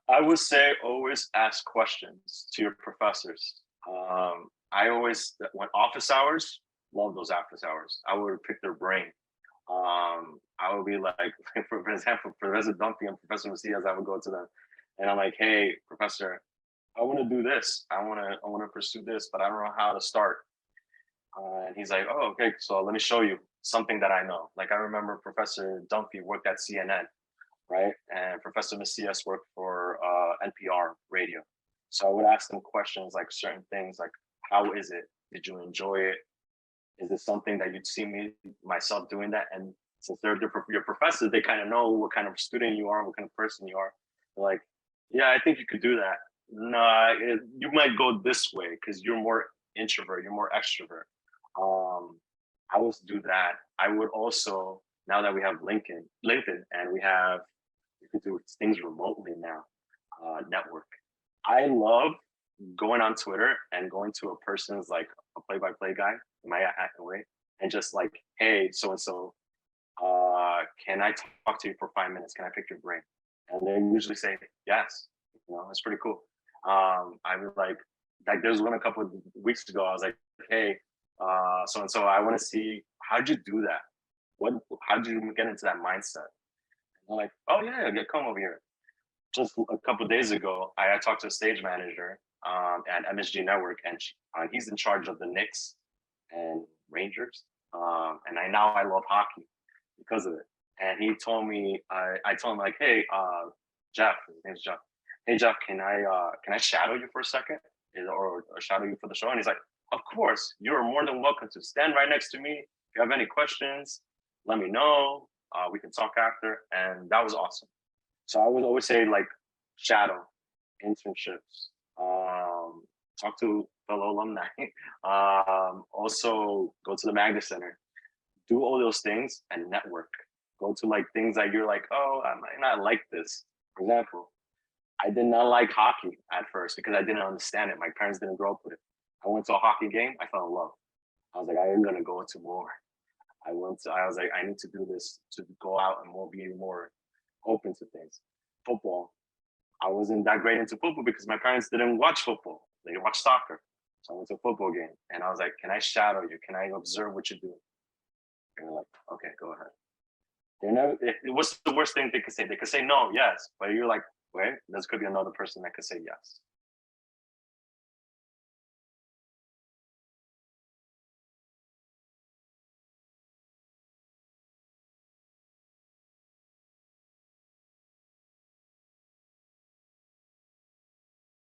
I would say always ask questions to your professors. I always, when office hours, love those office hours. I would pick their brain. I would be like, for example, Professor Dumpy and Professor Macias, I would go to them and I'm like, hey, Professor, I want to do this. I want to pursue this, but I don't know how to start. And he's like, oh, okay, so let me show you something that I know. Like I remember Professor Dumpy worked at CNN, right? And Professor Macias worked for NPR radio. So I would ask them questions like certain things like, how is it? Did you enjoy it? Is it something that you'd see me myself doing that? And since your professors, they kind of know what kind of student you are, what kind of person you are. They're like, yeah, I think you could do that. No, you might go this way because you're more introvert, you're more extrovert. Um, I would do that. I would also, now that we have LinkedIn, and we have, you could do things remotely now, network. I love going on Twitter and going to a person's like a play-by-play guy, in my acting way, and just like, hey, so and so, can I talk to you for 5 minutes? Can I pick your brain? And they usually say yes. You know, it's pretty cool. I was like there's one a couple of weeks ago. I was like, hey, so and so, I want to see how'd you do that? How did you get into that mindset? And they're like, oh yeah, get come over here. Just a couple of days ago, I talked to a stage manager at MSG Network, and he's in charge of the Knicks and Rangers. And now I love hockey because of it. And he told me, I told him like, hey, Jeff, his name's Jeff. Hey Jeff, can I shadow you for a second, or shadow you for the show? And he's like, of course, you're more than welcome to stand right next to me. If you have any questions, let me know. We can talk after. And that was awesome. So I would always say like shadow, internships, talk to fellow alumni, also go to the Magna Center, do all those things and network. Go to like things that you're like, oh, I might not like this. For example, I did not like hockey at first because I didn't understand it. My parents didn't grow up with it. I went to a hockey game, I fell in love. I was like, I am gonna go to more. I was like, I need to do this to go out and be more open to things. Football, I wasn't that great into football because my parents didn't watch football. They watch soccer. So I went to a football game and I was like, can I shadow you? Can I observe what you do? And they're like, okay, go ahead. They're never, what's the worst thing they could say? They could say no, yes. But you're like, wait, there could be another person that could say yes.